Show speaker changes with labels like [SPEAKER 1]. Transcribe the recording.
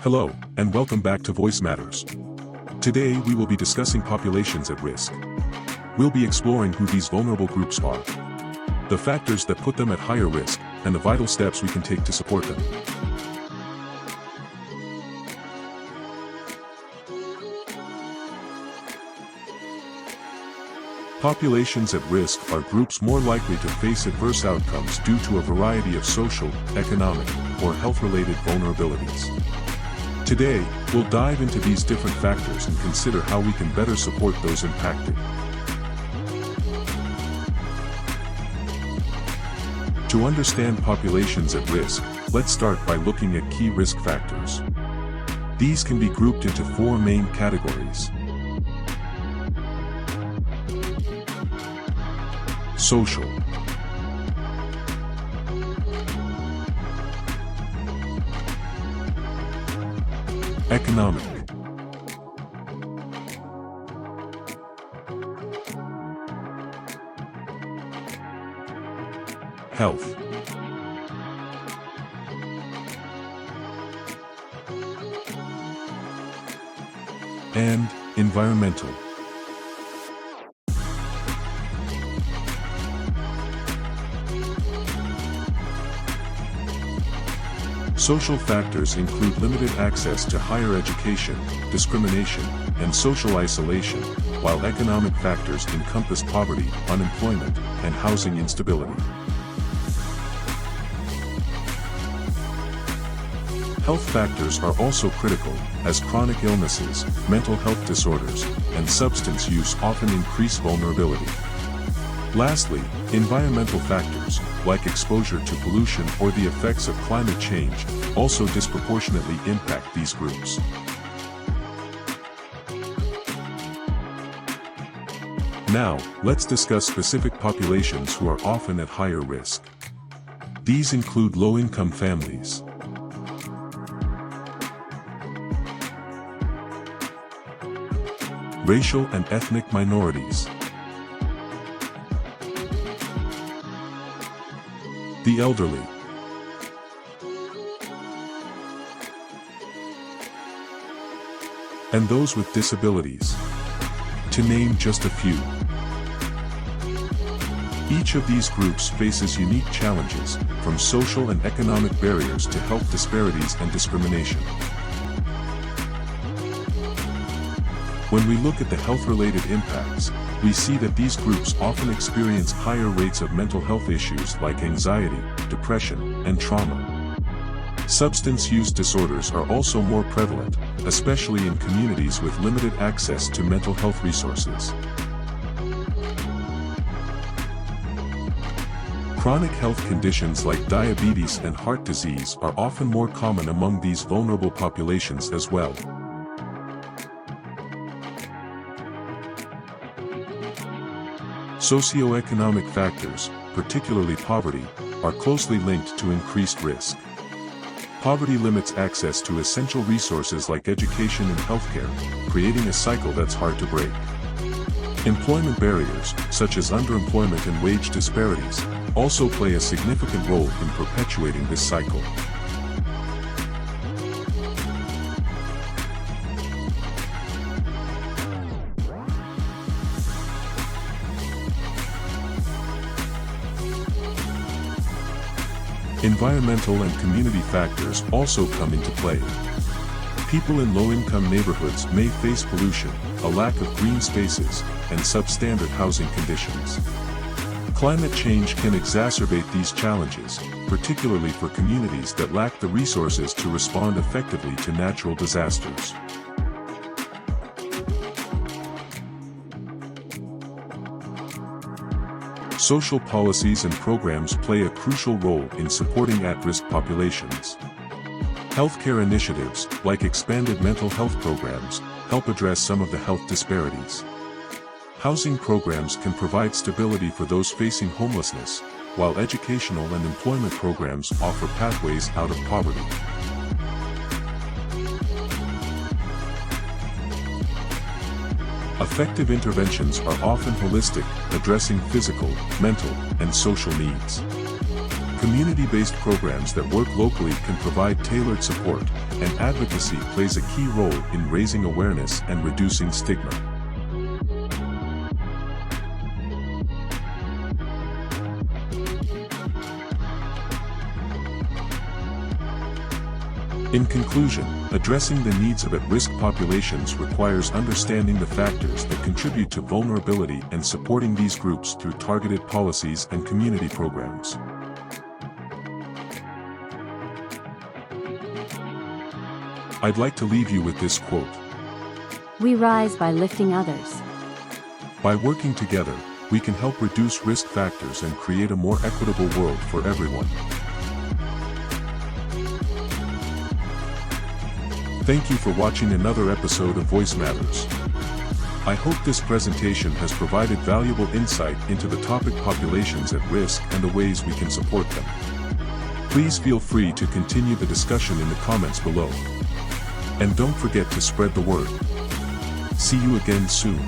[SPEAKER 1] Hello, and welcome back to Voice Matters. Today we will be discussing populations at risk. We'll be exploring who these vulnerable groups are, the factors that put them at higher risk, and the vital steps we can take to support them. Populations at risk are groups more likely to face adverse outcomes due to a variety of social, economic, or health-related vulnerabilities. Today, we'll dive into these different factors and consider how we can better support those impacted. To understand populations at risk, let's start by looking at key risk factors. These can be grouped into four main categories: social, economic, health, and environmental. Social factors include limited access to higher education, discrimination, and social isolation, while economic factors encompass poverty, unemployment, and housing instability. Health factors are also critical, as chronic illnesses, mental health disorders, and substance use often increase vulnerability. Lastly, environmental factors, like exposure to pollution or the effects of climate change, also disproportionately impact these groups. Now, let's discuss specific populations who are often at higher risk. These include low-income families, racial and ethnic minorities, the elderly, and those with disabilities, to name just a few. Each of these groups faces unique challenges, from social and economic barriers to health disparities and discrimination. When we look at the health-related impacts, we see that these groups often experience higher rates of mental health issues like anxiety, depression, and trauma. Substance use disorders are also more prevalent, especially in communities with limited access to mental health resources. Chronic health conditions like diabetes and heart disease are often more common among these vulnerable populations as well. Socioeconomic factors, particularly poverty, are closely linked to increased risk. Poverty limits access to essential resources like education and healthcare, creating a cycle that's hard to break. Employment barriers, such as underemployment and wage disparities, also play a significant role in perpetuating this cycle. Environmental and community factors also come into play. People in low-income neighborhoods may face pollution, a lack of green spaces, and substandard housing conditions. Climate change can exacerbate these challenges, particularly for communities that lack the resources to respond effectively to natural disasters. Social policies and programs play a crucial role in supporting at-risk populations. Healthcare initiatives, like expanded mental health programs, help address some of the health disparities. Housing programs can provide stability for those facing homelessness, while educational and employment programs offer pathways out of poverty. Effective interventions are often holistic, addressing physical, mental, and social needs. Community-based programs that work locally can provide tailored support, and advocacy plays a key role in raising awareness and reducing stigma. In conclusion, addressing the needs of at-risk populations requires understanding the factors that contribute to vulnerability and supporting these groups through targeted policies and community programs. I'd like to leave you with this quote.
[SPEAKER 2] We rise by lifting others.
[SPEAKER 1] By working together, we can help reduce risk factors and create a more equitable world for everyone. Thank you for watching another episode of Voice Matters. I hope this presentation has provided valuable insight into the topic populations at risk and the ways we can support them. Please feel free to continue the discussion in the comments below. And don't forget to spread the word. See you again soon.